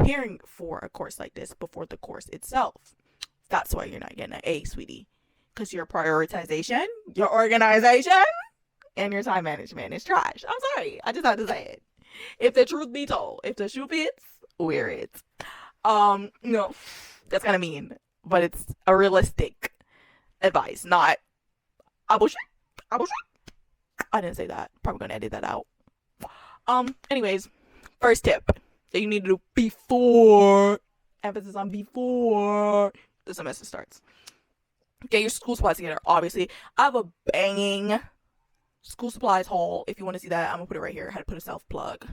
preparing for a course like this before the course itself. That's why you're not getting an A, sweetie. Because your prioritization, your organization, and your time management is trash. I'm sorry. I just have to say it. If the truth be told, if the shoe fits, wear it. No, that's kind of mean, but it's a realistic advice, not a bullshit. A bullshit. I didn't say that. Probably gonna edit that out. Anyways, first tip that you need to do before, emphasis on before the semester starts. Get your school supplies together. Obviously, I have a banging school supplies haul. If you want to see that, I'm gonna put it right here. I had to put a self plug.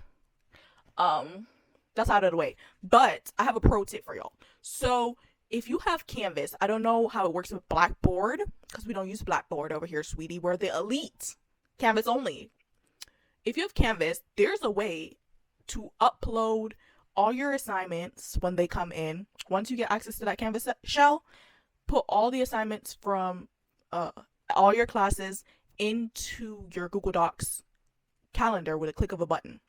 That's out of the way. But I have a pro tip for y'all. So if you have Canvas, I don't know how it works with Blackboard because we don't use Blackboard over here, sweetie. We're the elite. Canvas only. If you have Canvas, there's a way to upload all your assignments when they come in. Once you get access to that Canvas shell, put all the assignments from all your classes into your Google Docs calendar with a click of a button.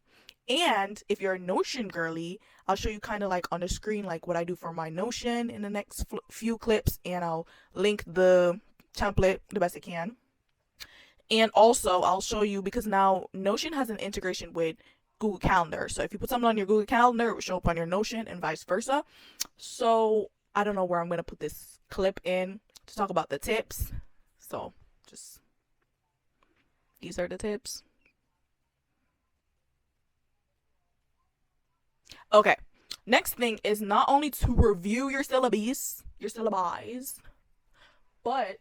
And if you're a Notion girly, I'll show you kind of like on the screen like what I do for my Notion in the next few clips, and I'll link the template the best I can. And also I'll show you, because now Notion has an integration with Google Calendar. So if you put something on your Google Calendar, it will show up on your Notion and vice versa. So I don't know where I'm going to put this clip in to talk about the tips. So just, these are the tips. Okay, next thing is not only to review your syllabus, but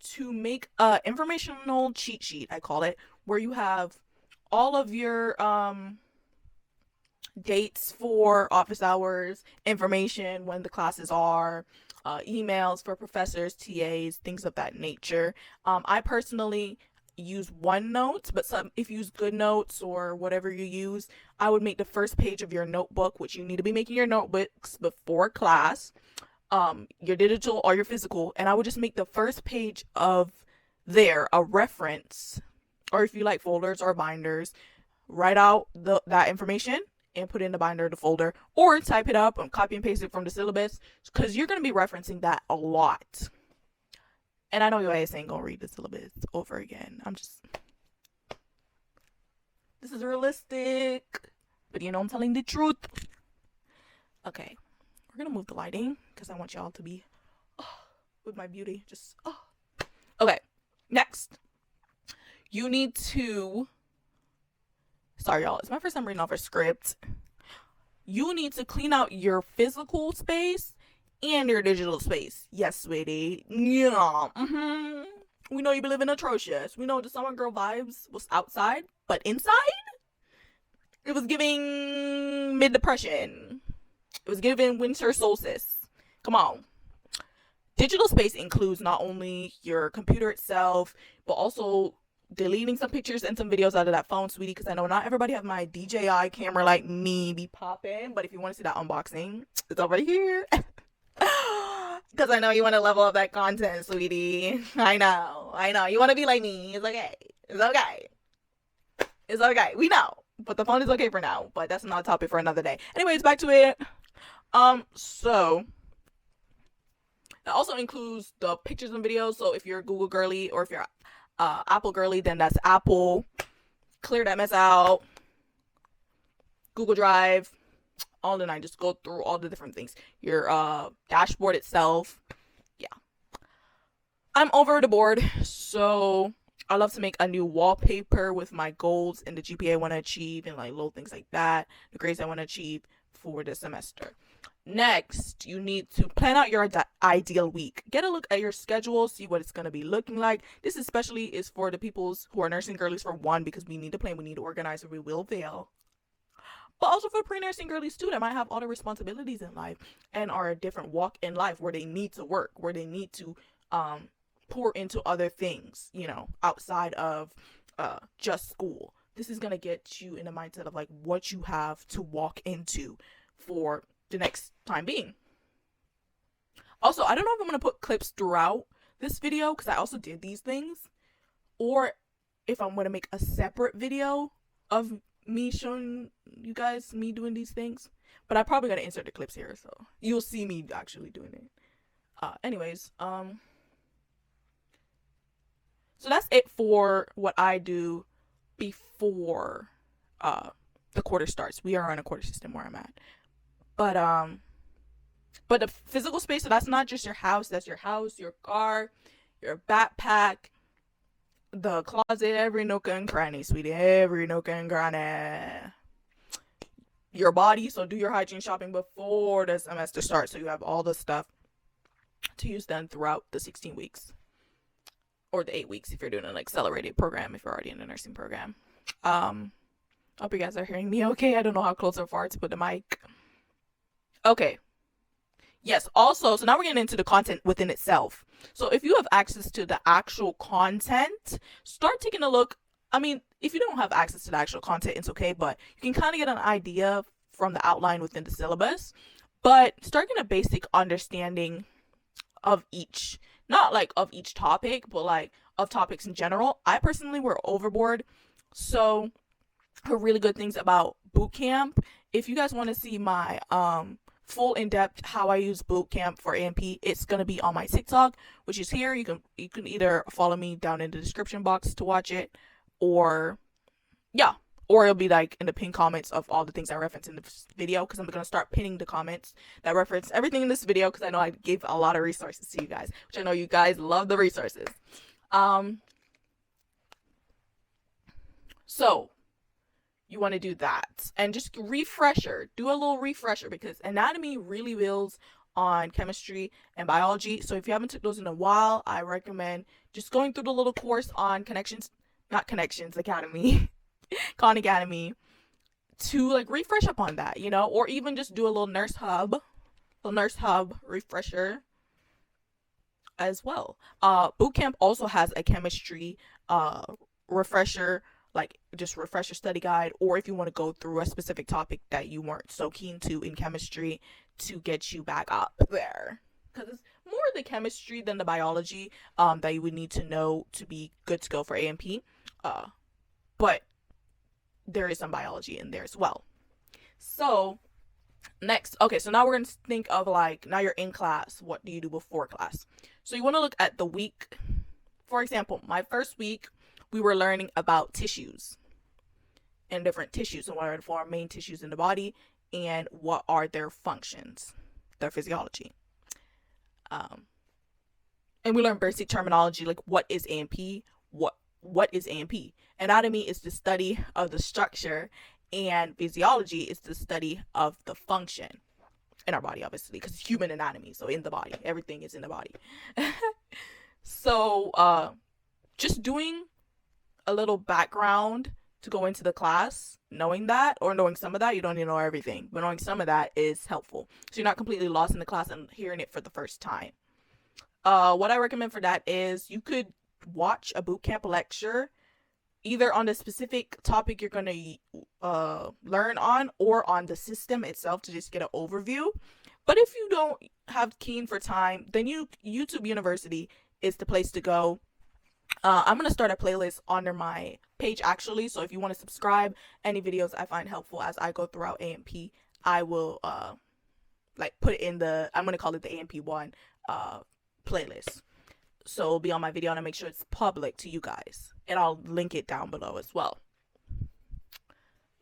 to make a informational cheat sheet, I call it, where you have all of your dates for office hours, information when the classes are, emails for professors, TAs, things of that nature. I personally use OneNote, but if you use GoodNotes or whatever you use, I would make the first page of your notebook, which you need to be making your notebooks before class, your digital or your physical, and I would just make the first page of there a reference, or if you like folders or binders, write out that information and put it in the binder or the folder, or type it up and copy and paste it from the syllabus, because you're going to be referencing that a lot. And I know your ass ain't gonna read the syllabus over again. This is realistic, but you know I'm telling the truth. Okay, we're gonna move the lighting because I want y'all to be with my beauty. Okay, next. You need to, sorry y'all, it's my first time reading off a script. You need to clean out your physical space and your digital space. Yes, sweetie. Yeah. We know you be living atrocious. We know the summer girl vibes was outside, but inside, it was giving mid-depression. It was giving winter solstice. Come on. Digital space includes not only your computer itself, but also deleting some pictures and some videos out of that phone, sweetie, because I know not everybody have my DJI camera like me be popping, but if you want to see that unboxing, it's over here. Because I know you want to level up that content, sweetie. I know. You want to be like me. It's okay. We know. But the phone is okay for now. But that's not a topic for another day. Anyways, back to it. So that also includes the pictures and videos. So if you're a Google girly or if you're Apple girly, then that's Apple. Clear that mess out. Google Drive. All the night, just go through all the different things. Your dashboard itself. Yeah. I'm over the board, so I love to make a new wallpaper with my goals and the GPA I want to achieve and like little things like that. The grades I want to achieve for the semester. Next, you need to plan out your ideal week. Get a look at your schedule, see what it's going to be looking like. This especially is for the peoples who are nursing girlies, for one, because we need to plan, we need to organize, or we will fail. But also for pre-nursing girlies too, that might have all the responsibilities in life and are a different walk in life where they need to work, where they need to pour into other things, you know, outside of just school. This is going to get you in the mindset of like what you have to walk into for the next time being. Also, I don't know if I'm going to put clips throughout this video because I also did these things, or if I'm going to make a separate video of me showing you guys me doing these things, but I probably gotta insert the clips here, so you'll see me actually doing it. Anyways, so that's it for what I do before the quarter starts. We are on a quarter system where I'm at. But the physical space, so that's not just your house, that's your house, your car, your backpack, the closet, every nook and cranny, sweetie, every nook and cranny. Your body, so do your hygiene shopping before the semester starts, so you have all the stuff to use then throughout the 16 weeks. Or the 8 weeks if you're doing an accelerated program, if you're already in the nursing program. Hope you guys are hearing me okay. I don't know how close or far to put the mic. Okay. Yes, also, so now we're getting into the content within itself. So if you have access to the actual content, start taking a look. I mean, if you don't have access to the actual content, it's okay, but you can kind of get an idea from the outline within the syllabus. But start getting a basic understanding of each, not like of each topic, but like of topics in general. I personally were overboard. So really good things about boot camp. If you guys want to see my full in-depth how I use boot camp for AMP, it's gonna be on my TikTok, which is here. You can either follow me down in the description box to watch it, or yeah, or it'll be like in the pinned comments of all the things I reference in the video, because I'm gonna start pinning the comments that reference everything in this video, because I know I gave a lot of resources to you guys, which I know you guys love the resources. So you want to do that, and just do a little refresher, because anatomy really builds on chemistry and biology. So if you haven't took those in a while, I recommend just going through the little course on Academy Khan Academy, to like refresh up on that, or even just do a little nurse hub refresher as well. Bootcamp also has a chemistry refresher, like just refresher study guide, or if you want to go through a specific topic that you weren't so keen to in chemistry, to get you back up there, because it's more the chemistry than the biology that you would need to know to be good to go for AMP, but there is some biology in there as well. So next, okay, so now we're going to think of like, now you're in class, what do you do before class? So you want to look at the week. For example, my first week, we were learning about tissues and different tissues, and what are the four main tissues in the body, and what are their functions, their physiology. And we learned basic terminology, like what is AMP, what is AMP. Anatomy is the study of the structure, and physiology is the study of the function in our body, obviously, because it's human anatomy, so in the body, everything is in the body. So just doing a little background to go into the class, knowing that, or knowing some of that. You don't need to know everything, but knowing some of that is helpful, so you're not completely lost in the class and hearing it for the first time. What I recommend for that is you could watch a bootcamp lecture either on the specific topic you're going to learn on, or on the system itself, to just get an overview. But if you don't have keen for time, then YouTube University is the place to go. I'm going to start a playlist under my page, actually, so if you want to subscribe any videos I find helpful as I go throughout AMP, I will like put it in the, I'm going to call it the AMP1 playlist. So it'll be on my video, and I'll make sure it's public to you guys, and I'll link it down below as well.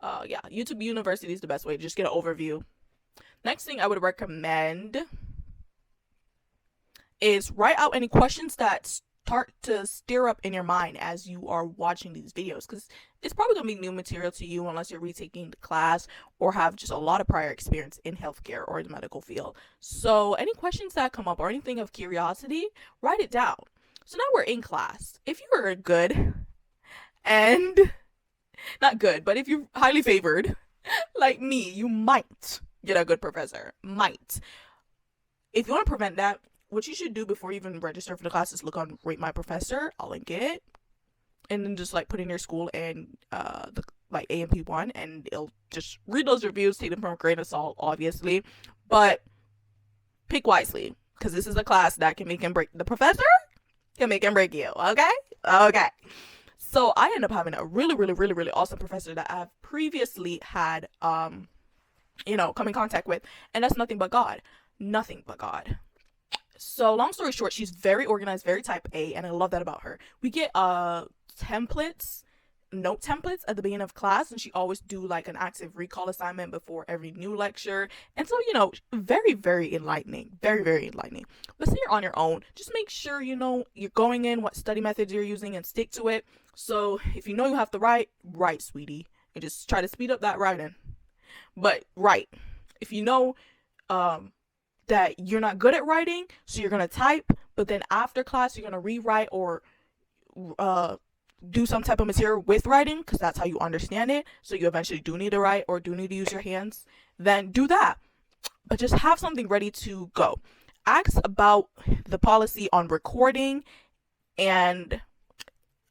Yeah, YouTube University is the best way to just get an overview. Next thing I would recommend is write out any questions that start to stir up in your mind as you are watching these videos, because it's probably going to be new material to you unless you're retaking the class or have just a lot of prior experience in healthcare or the medical field. So any questions that come up or anything of curiosity, write it down. So now we're in class. If you are good, and not good, but if you're highly favored like me, you might get a good professor. Might. If you want to prevent that, what you should do before you even register for the class is look on Rate My Professor. I'll link it. And then just like put in your school and the like AMP1, and it'll just read those reviews, take them from a grain of salt, obviously. But pick wisely, because this is a class that can make and break. The professor can make and break you, okay? Okay. So I ended up having a really, really, really, really awesome professor that I've previously had, come in contact with, and that's nothing but God. Nothing but God. So long story short, she's very organized, very type A, and I love that about her. We get templates, note templates at the beginning of class, and she always do like an active recall assignment before every new lecture. And so, very, very enlightening. Very, very enlightening. But since you're on your own, just make sure you're going in what study methods you're using and stick to it. So if you know you have to write, sweetie. And just try to speed up that writing. But write. If you know that you're not good at writing, so you're gonna type, but then after class you're gonna rewrite or do some type of material with writing, because that's how you understand it. So you eventually do need to write or do need to use your hands. Then do that, but just have something ready to go. Ask about the policy on recording,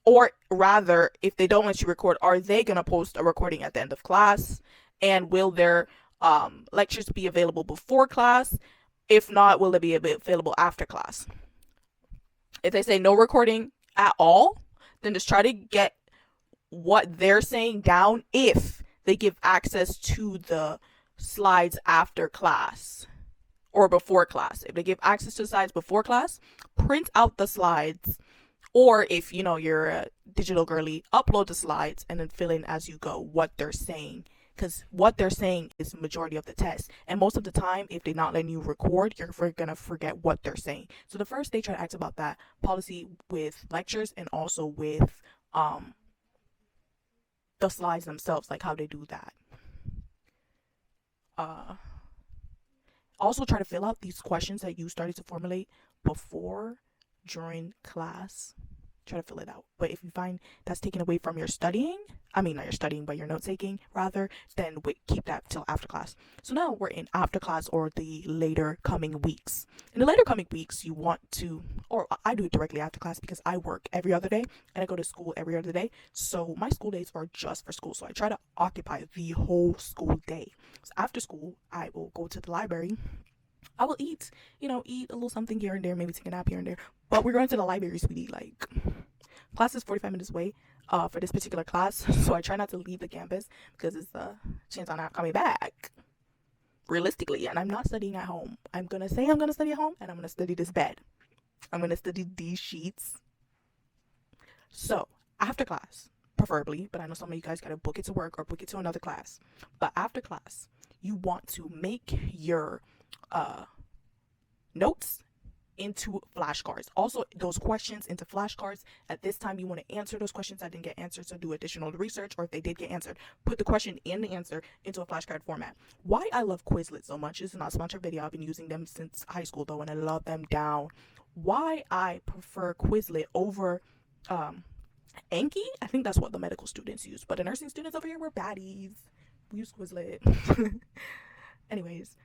or rather, if they don't let you record, are they gonna post a recording at the end of class? And will their lectures be available before class? If not, will it be available after class? If they say no recording at all, then just try to get what they're saying down if they give access to the slides after class or before class. If they give access to the slides before class, print out the slides. Or if you're a digital girly, upload the slides and then fill in as you go what they're saying, because what they're saying is the majority of the test. And most of the time, if they're not letting you record, you're gonna forget what they're saying. So the first they try to ask about that policy with lectures and also with the slides themselves, like how they do that. Also try to fill out these questions that you started to formulate during class. Try to fill it out. But if you find that's taken away from your studying, not your studying, but your note taking rather, then keep that till after class. So now we're in after class, or the later coming weeks. In the later coming weeks, you want to, or I do it directly after class because I work every other day and I go to school every other day. So my school days are just for school. So I try to occupy the whole school day. So after school, I will go to the library. I will eat a little something here and there, maybe take a nap here and there. But we're going to the library, sweetie. Like, class is 45 minutes away for this particular class. So I try not to leave the campus because it's a chance on not coming back, realistically. And I'm not studying at home. I'm going to say I'm going to study at home, and I'm going to study this bed. I'm going to study these sheets. So after class, preferably, but I know some of you guys got to book it to work or book it to another class. But after class, you want to make your notes into flashcards. Also, those questions into flashcards. At this time, you want to answer those questions that didn't get answered, so do additional research, or if they did get answered, put the question and the answer into a flashcard format. Why I love Quizlet so much, this is not a sponsored video. I've been using them since high school though, and I love them down. Why I prefer Quizlet over Anki? I think that's what the medical students use, but the nursing students over here, we're baddies. We use Quizlet. Anyways,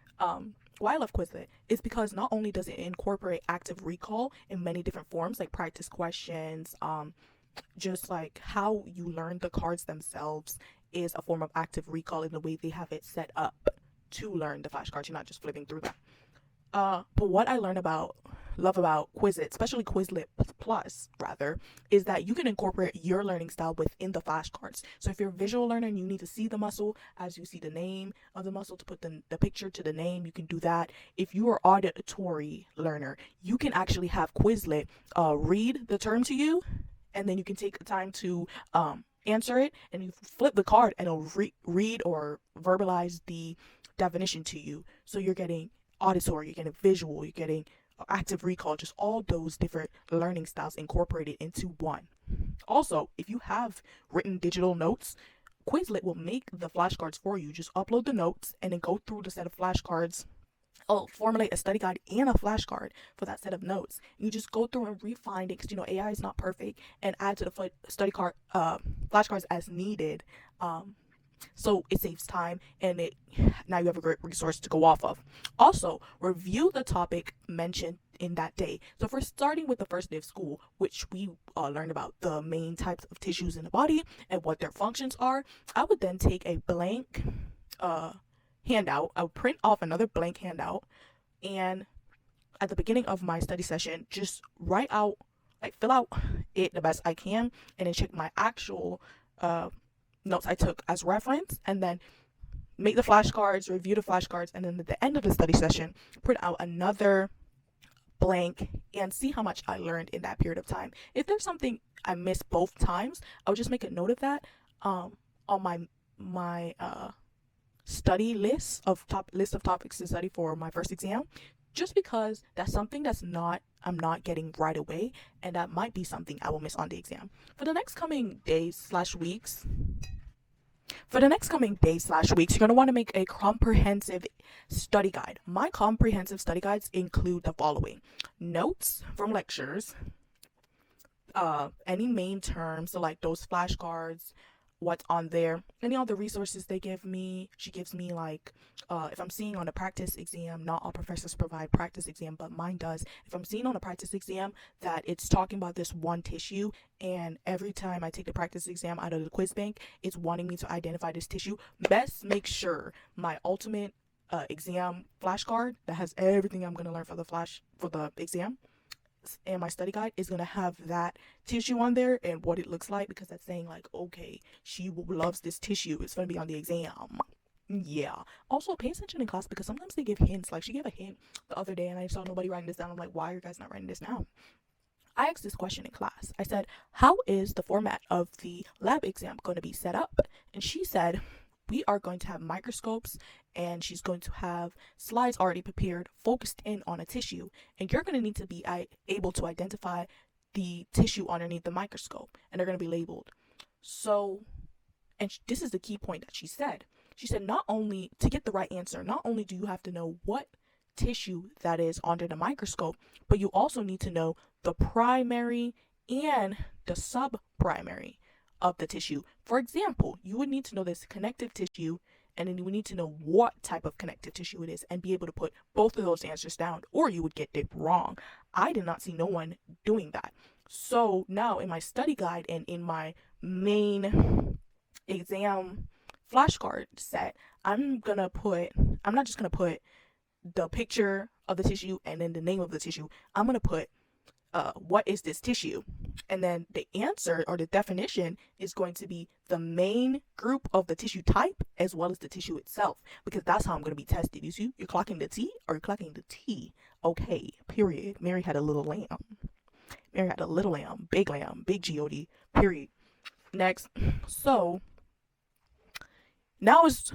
why I love Quizlet is because not only does it incorporate active recall in many different forms, like practice questions, just like how you learn the cards themselves is a form of active recall in the way they have it set up to learn the flashcards. You're not just flipping through them. But what I love about Quizlet, especially Quizlet Plus, rather, is that you can incorporate your learning style within the flashcards. So if you're a visual learner and you need to see the muscle as you see the name of the muscle, to put the picture to the name, you can do that. If you are auditory learner, you can actually have Quizlet read the term to you, and then you can take the time to answer it, and you flip the card and it'll read or verbalize the definition to you. So you're getting auditory, you're getting visual, you're getting active recall, just all those different learning styles incorporated into one. Also, if you have written digital notes, Quizlet will make the flashcards for you. Just upload the notes and then go through the set of flashcards. Formulate a study guide and a flashcard for that set of notes. You just go through and refine it, because AI is not perfect, and add to the study card flashcards as needed. So it saves time, and now you have a great resource to go off of. Also, review the topic mentioned in that day. So if we're starting with the first day of school, which we learned about the main types of tissues in the body and what their functions are, I would then take a blank handout. I would print off another blank handout, and at the beginning of my study session, just write out like fill out it the best I can, and then check my actual notes I took as reference, and then make the flashcards, review the flashcards, and then at the end of the study session, print out another blank and see how much I learned in that period of time. If there's something I missed both times, I'll just make a note of that on my study list of topics to study for my first exam, just because that's something I'm not getting right away, and that might be something I will miss on the exam. For the next coming days/weeks, you're going to want to make a comprehensive study guide. My comprehensive study guides include the following: notes from lectures, any main terms, so like those flashcards, what's on there, any other resources they give me. She gives me like, if I'm seeing on a practice exam, not all professors provide practice exam, but mine does. If I'm seeing on a practice exam that it's talking about this one tissue, and every time I take the practice exam out of the quiz bank, it's wanting me to identify this tissue, best make sure my ultimate exam flashcard that has everything I'm going to learn for the exam and my study guide is going to have that tissue on there and what it looks like, because that's saying like, okay, she loves this tissue, it's going to be on the exam. Yeah. Also, pay attention in class, because sometimes they give hints. Like, she gave a hint the other day and I saw nobody writing this down. I'm like, why are you guys not writing this down? I asked this question in class. I said, how is the format of the lab exam going to be set up? And she said, we are going to have microscopes, and she's going to have slides already prepared, focused in on a tissue, and you're going to need to be able to identify the tissue underneath the microscope, and they're going to be labeled. So, and this is the key point that she said. She said, not only to get the right answer, not only do you have to know what tissue that is under the microscope, but you also need to know the primary and the subprimary of the tissue. For example, you would need to know this connective tissue, and then you would need to know what type of connective tissue it is and be able to put both of those answers down, or you would get it wrong. I did not see no one doing that. So now in my study guide and in my main exam flashcard set, I'm not just gonna put the picture of the tissue and then the name of the tissue. I'm gonna put what is this tissue? And then the answer or the definition is going to be the main group of the tissue type as well as the tissue itself, because that's how I'm going to be tested. You see, you're clocking the T or you're clocking the T. Okay, period. Mary had a little lamb. Big lamb, big G-O-D, period. Next, so now is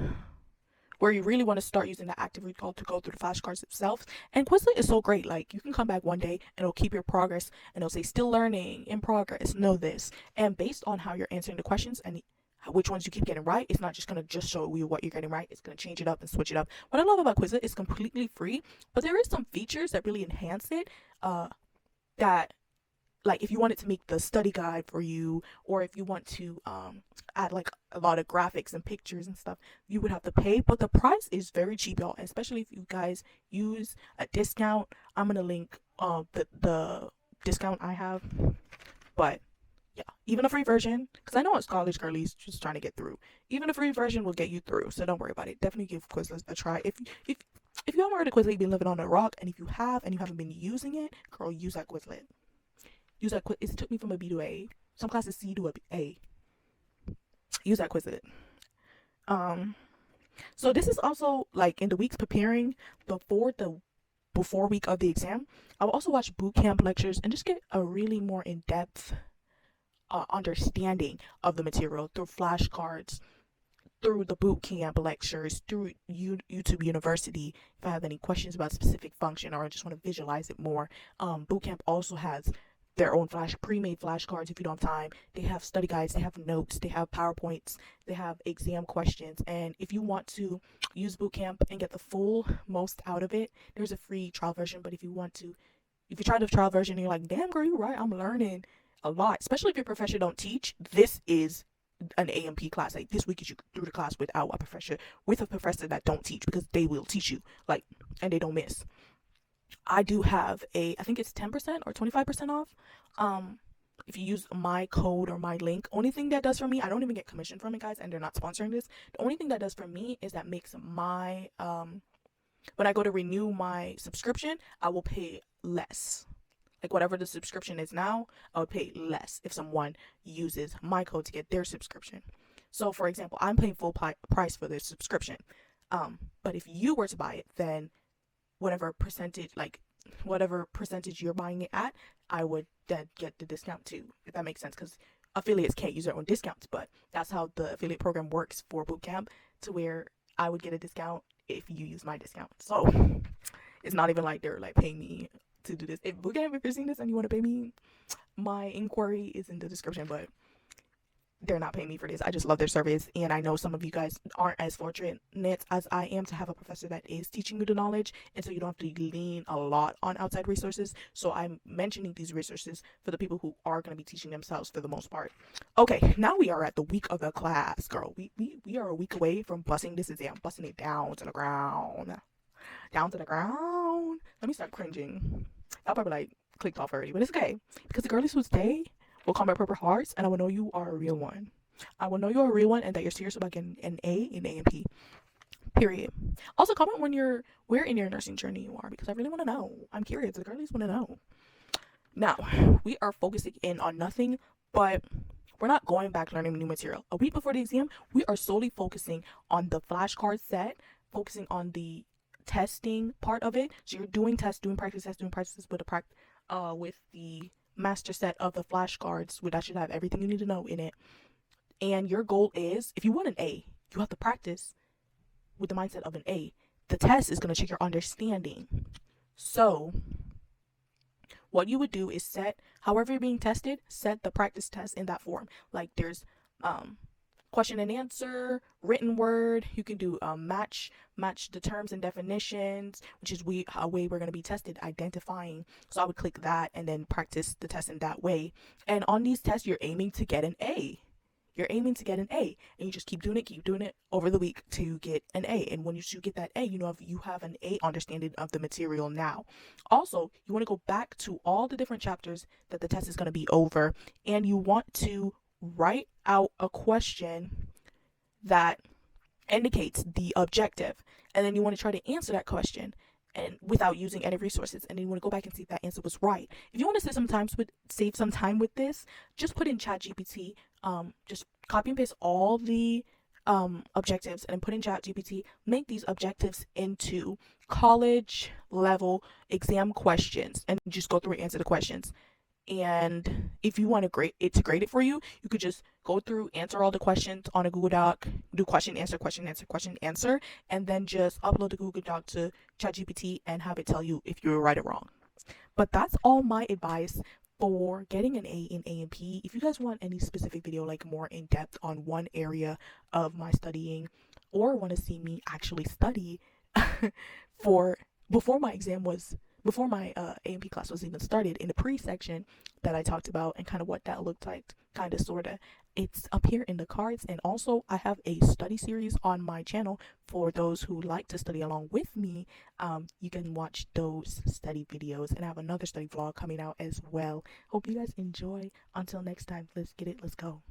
where you really want to start using the active recall to go through the flashcards itself. And Quizlet is so great. Like, you can come back one day and it'll keep your progress, and it'll say still learning, in progress, know this. And based on how you're answering the questions and which ones you keep getting right, it's not just going to just show you what you're getting right. It's going to change it up and switch it up. What I love about Quizlet is completely free, but there is some features that really enhance it, that, like, if you wanted to make the study guide for you, or if you want to add like a lot of graphics and pictures and stuff, you would have to pay. But the price is very cheap, y'all, especially if you guys use a discount. I'm gonna link the discount I have. But yeah, even a free version, because I know it's college girlies just trying to get through, even a free version will get you through, so don't worry about it. Definitely give Quizlet a try. If you haven't heard of Quizlet, you've been living on a rock. And if you have and you haven't been using it, girl, use that Quizlet. It took me from a B to A. Some classes C to A. Use that Quizlet. So this is also like in the weeks preparing before week of the exam. I will also watch boot camp lectures and just get a really more in-depth understanding of the material through flashcards, through the boot camp lectures, through YouTube University. If I have any questions about a specific function or I just want to visualize it more, boot camp also has their own pre-made flashcards. If you don't have time, they have study guides, they have notes, they have PowerPoints, they have exam questions. And if you want to use bootcamp and get the full most out of it, there's a free trial version. But if you try the trial version and you're like, damn girl, you're right, I'm learning a lot, especially if your professor don't teach, this is an AMP class. Like, this week you should do the class without a professor that don't teach, because they will teach you, like, and they don't miss. I do have I think it's 10% or 25% off if you use my code or my link. Only thing that does for me, I don't even get commission from it, guys, and they're not sponsoring this. The only thing that does for me is that makes my when I go to renew my subscription, I will pay less. Like whatever the subscription is now, I would pay less if someone uses my code to get their subscription. So for example, I'm paying full price for this subscription. But if you were to buy it, then whatever percentage, you're buying it at, I would then get the discount too, if that makes sense. Because affiliates can't use their own discounts, but that's how the affiliate program works for bootcamp, to where I would get a discount if you use my discount. So it's not even like they're like paying me to do this. If bootcamp, if you're seeing this and you want to pay me, my inquiry is in the description, but they're not paying me for this. I just love their service, and I know some of you guys aren't as fortunate as I am to have a professor that is teaching you the knowledge, and so you don't have to lean a lot on outside resources. So I'm mentioning these resources for the people who are going to be teaching themselves for the most part. Okay, now we are at the week of the class, girl. We are a week away from busting this exam, busting it down to the ground. Down to the ground. Let me start cringing. I'll probably like clicked off already, but it's okay, because the girlies who stay will come by purple hearts, and I will know you are a real one. I will know you're a real one and that you're serious about getting an A in A&P. Period. Also, comment where in your nursing journey you are, because I really want to know. I'm curious. The girlies want to know. Now, we are focusing in on nothing, but we're not going back learning new material. A week before the exam, we are solely focusing on the flashcard set, focusing on the testing part of it. So you're doing tests, doing practices with the master set of the flashcards, that should have everything you need to know in it. And your goal is, if you want an A, you have to practice with the mindset of an A. The test is going to check your understanding. So what you would do is set, however you're being tested, set the practice test in that form. Like there's question and answer, written word. You can do match the terms and definitions, which is a way we're going to be tested, identifying. So I would click that and then practice the test in that way. And on these tests, you're aiming to get an A. And you just keep doing it over the week to get an A. And when you get that A, you have an A understanding of the material now. Also, you want to go back to all the different chapters that the test is going to be over, and you want to write out a question that indicates the objective, and then you want to try to answer that question and without using any resources, and then you want to go back and see if that answer was right. If you want to save some time with this, just put in ChatGPT, just copy and paste all the objectives and put in ChatGPT, make these objectives into college level exam questions, and just go through and answer the questions. And if you want to grade it for you, you could just go through, answer all the questions on a Google Doc, do question, answer, and then just upload the Google Doc to ChatGPT and have it tell you if you were right or wrong. But that's all my advice for getting an A in A&P. If you guys want any specific video, like more in depth on one area of my studying, or want to see me actually study before my A&P class was even started, in the pre-section that I talked about and kind of what that looked like, kind of, sort of, it's up here in the cards. And also I have a study series on my channel for those who like to study along with me. You can watch those study videos, and I have another study vlog coming out as well. Hope you guys enjoy. Until next time, let's get it, let's go.